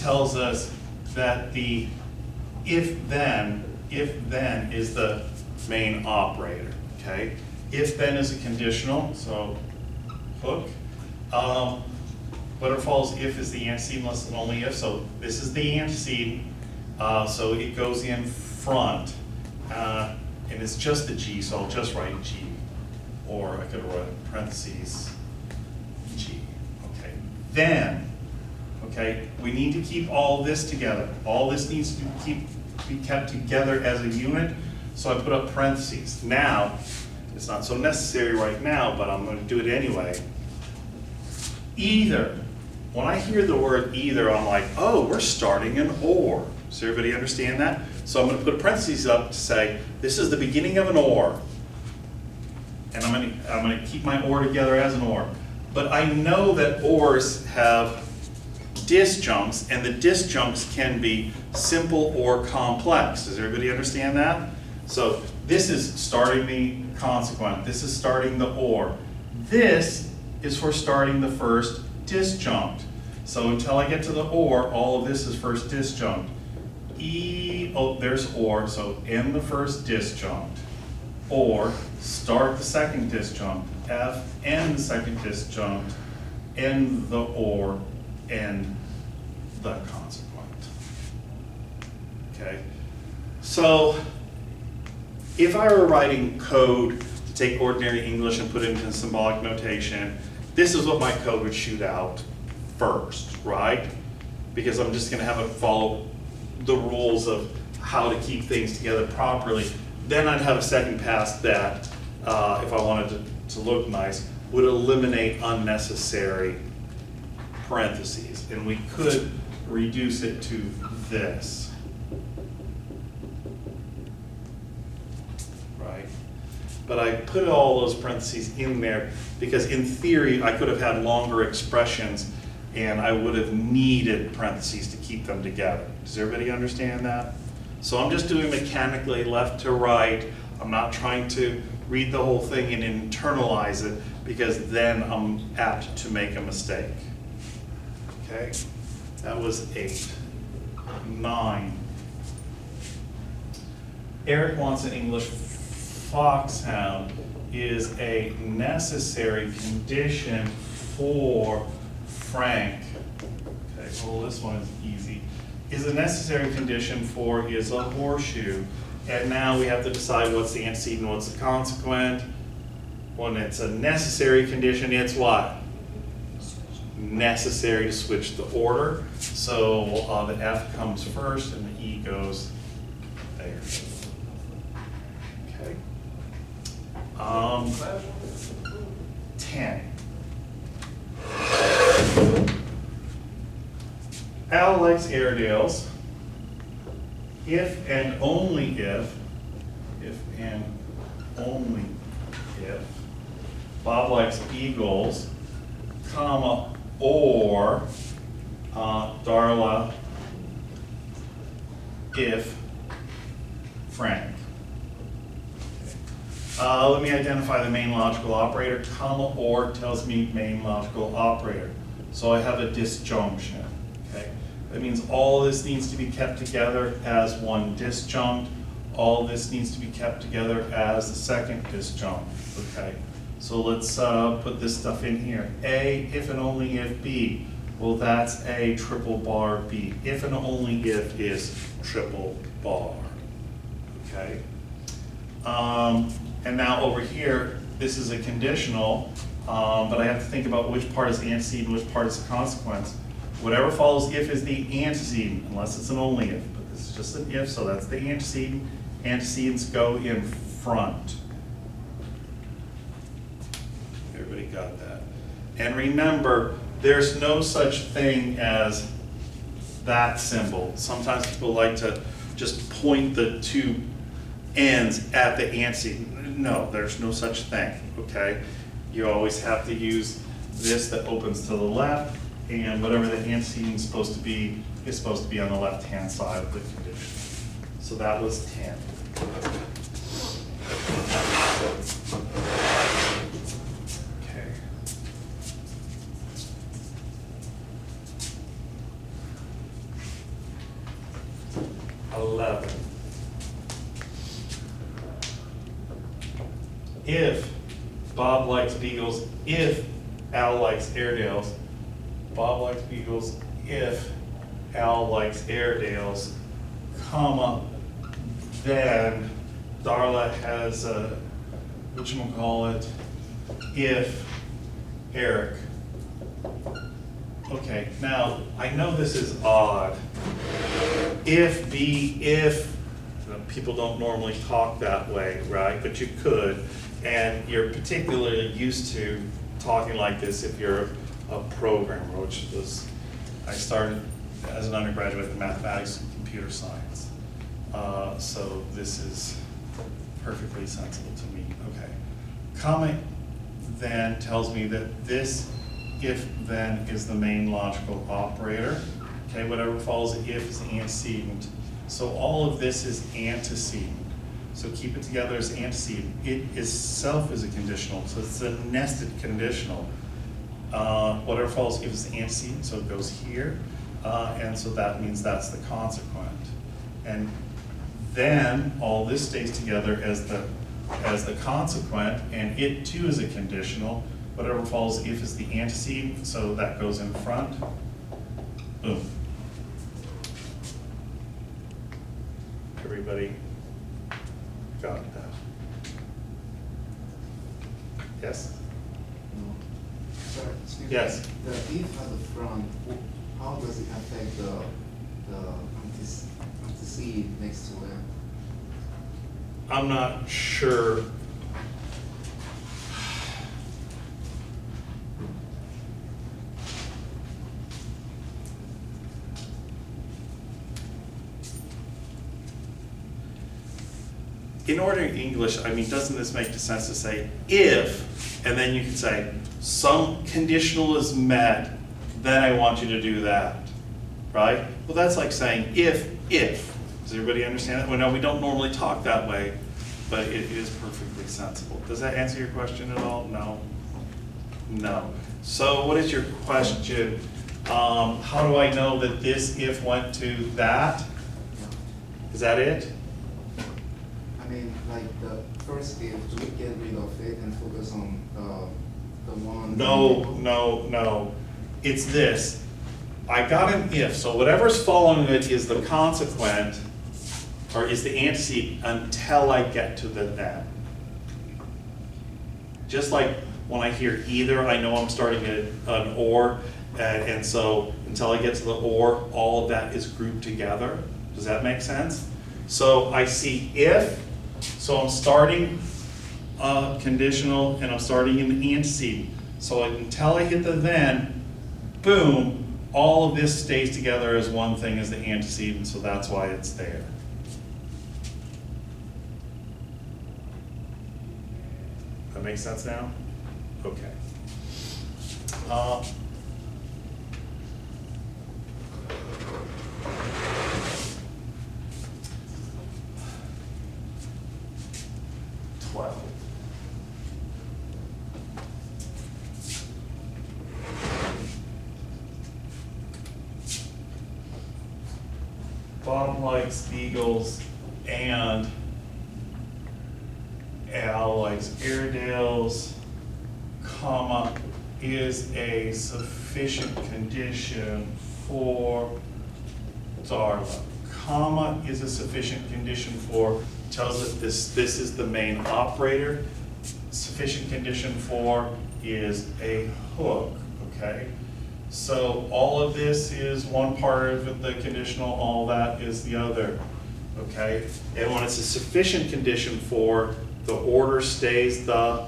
tells us that the if-then is the main operator, okay? If-then is a conditional, so hook. Whatever follows if is the antecedent unless and only if, so this is the antecedent, so it goes in front, and it's just the G, so I'll just write G, or I could write parentheses G, okay? Then, okay, we need to keep all this together. All this needs to be kept together as a unit, so I put up parentheses. Now, it's not so necessary right now, but I'm going to do it anyway. Either. When I hear the word either, I'm like, oh, we're starting an or. Does everybody understand that? So I'm going to put parentheses up to say, this is the beginning of an or. And I'm going to keep my or together as an or. But I know that ors have disjuncts, and the disjuncts can be simple or complex. Does everybody understand that? So this is starting the consequent. This is starting the or. This is for starting the first disjunct. So until I get to the or, all of this is first disjunct. There's or, so end the first disjunct. Or, start the second disjunct. F, end the second disjunct. End the or, end the consequent. Okay? So, if I were writing code to take ordinary English and put it into symbolic notation, this is what my code would shoot out first, right? Because I'm just going to have it follow the rules of how to keep things together properly. Then I'd have a second pass that, if I wanted to look nice, would eliminate unnecessary parentheses. And we could reduce it to this. Right? But I put all those parentheses in there because in theory I could have had longer expressions and I would have needed parentheses to keep them together. Does everybody understand that? So I'm just doing mechanically left to right. I'm not trying to read the whole thing and internalize it because then I'm apt to make a mistake. Okay, that was 8. 9. Eric wants an English foxhound is a necessary condition for Frank. Okay, well this one is easy. Is a necessary condition for is a horseshoe. And now we have to decide what's the antecedent and what's the consequent. When it's a necessary condition, it's what? Necessary to switch the order. So the F comes first and the E goes there. Okay. 10. Al likes Airedales if and only if and only if Bob likes Eagles, comma, or Darla if Frank. Let me identify the main logical operator. Comma or tells me main logical operator. So I have a disjunction. Okay? That means all this needs to be kept together as one disjunct. All this needs to be kept together as the second disjunct. Okay? So let's put this stuff in here. A, if and only if B. Well, that's A triple bar B. If and only if is triple bar. Okay? And now over here, this is a conditional, but I have to think about which part is the antecedent and which part is the consequence. Whatever follows if is the antecedent, unless it's an only if, but this is just an if, so that's the antecedent. Antecedents go in front. Everybody got that? And remember, there's no such thing as that symbol. Sometimes people like to just point the two ends at the antecedent. No, there's no such thing, okay? You always have to use this that opens to the left, and whatever the antecedent is supposed to be on the left-hand side of the condition. So that was 10. Okay. 11. If Bob likes beagles, if Al likes Airedales, Bob likes beagles, if Al likes Airedales, comma, then Darla has a, whatchamacallit, if Eric. Okay, now, I know this is odd. If, people don't normally talk that way, right? But you could, and you're particularly used to talking like this if you're a programmer, which was, I started as an undergraduate in mathematics and computer science. So this is perfectly sensible to me. Okay. Comma then tells me that this if then is the main logical operator. Okay, whatever follows if is antecedent. So all of this is antecedent. So keep it together as antecedent. It itself is a conditional, so it's a nested conditional. Whatever follows if is antecedent, so it goes here. And so that means that's the consequent. And then all this stays together as the consequent, and it too is a conditional. Whatever follows if is the antecedent, so that goes in front. Boom. Everybody got that? Yes? No. Sorry, excuse me. Yes. The if at the front, how does it affect the antecedent next to it? I'm not sure. In ordinary English, I mean, doesn't this make sense to say if, and then you can say, some conditional is met, then I want you to do that, right? Well, that's like saying if. Does everybody understand that? Well, no, we don't normally talk that way, but it is perfectly sensible. Does that answer your question at all? No? No. So what is your question? How do I know that this if went to that? Is that it? I mean, like the first if, do we get rid of it and focus on the one? No. It's this. I got an if, so whatever's following it is the consequent, or is the antecedent until I get to the then. Just like when I hear either, I know I'm starting at an or, and so until I get to the or, all of that is grouped together. Does that make sense? So I see if, so I'm starting conditional and I'm starting in the antecedent. So until I hit the then, boom, all of this stays together as one thing as the antecedent, so that's why it's there. That makes sense now? Okay. 12. Bob likes beagles and Al likes Airedales, comma, is a sufficient condition for Darla. Comma is a sufficient condition for, tells us this is the main operator. Sufficient condition for is a hook, okay? So all of this is one part of the conditional, all that is the other, okay? And when it's a sufficient condition for, the order stays the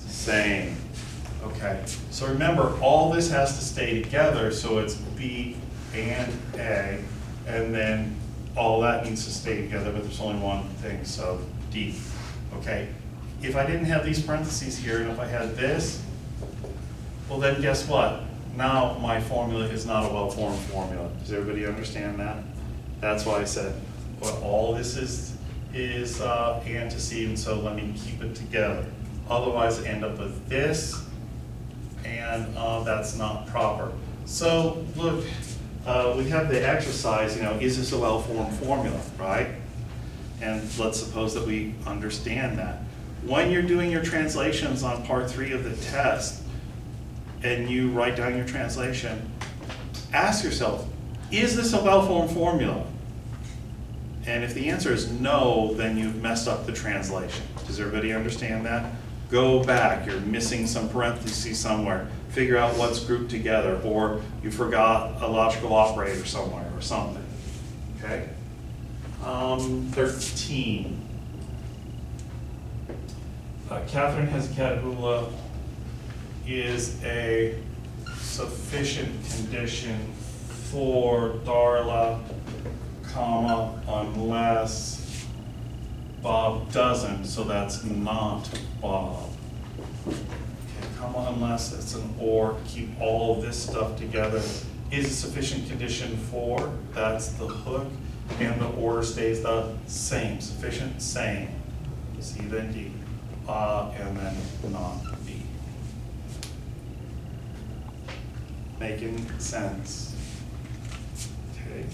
same, okay? So remember, all this has to stay together, so it's B and A, and then all that needs to stay together, but there's only one thing, so D, okay? If I didn't have these parentheses here, and if I had this, well then guess what? Now my formula is not a well-formed formula. Does everybody understand that? That's why I said, well, all this is antecedent, so let me keep it together. Otherwise, I end up with this, and that's not proper. So look, we have the exercise, is this a well-formed formula, right? And let's suppose that we understand that. When you're doing your translations on part 3 of the test, and you write down your translation, ask yourself, is this a well-formed formula? And if the answer is no, then you've messed up the translation. Does everybody understand that? Go back, you're missing some parentheses somewhere. Figure out what's grouped together, or you forgot a logical operator somewhere or something, okay? 13. Catherine Hezekiah is a sufficient condition for Darla, comma, unless Bob doesn't, so that's not Bob. Okay, comma, unless it's an or, keep all of this stuff together. Is a sufficient condition for, that's the hook, and the order stays the same, sufficient, same. C then D, and then not B. Making sense? Okay.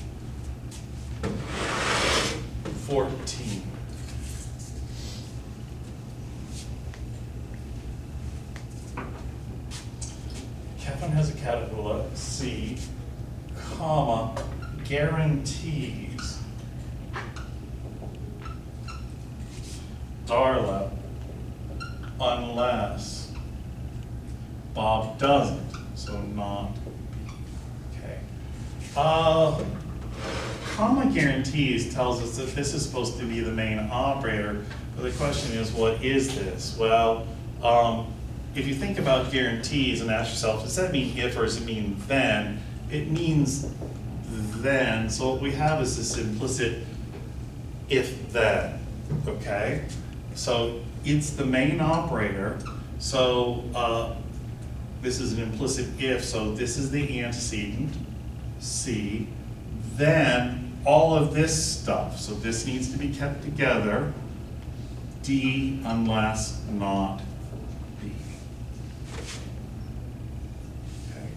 14. Catherine has a caterpillar, C, comma, guarantees Darla unless Bob doesn't, so not B. Okay. Comma guarantees tells us that this is supposed to be the main operator, but the question is, what is this? Well, if you think about guarantees and ask yourself, does that mean if or does it mean then? It means then, so what we have is this implicit if then, okay? So it's the main operator, so this is an implicit if, so this is the antecedent, C, then all of this stuff, so this needs to be kept together, D unless not B. Okay.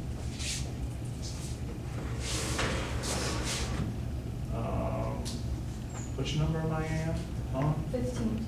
Which number am I at? 15.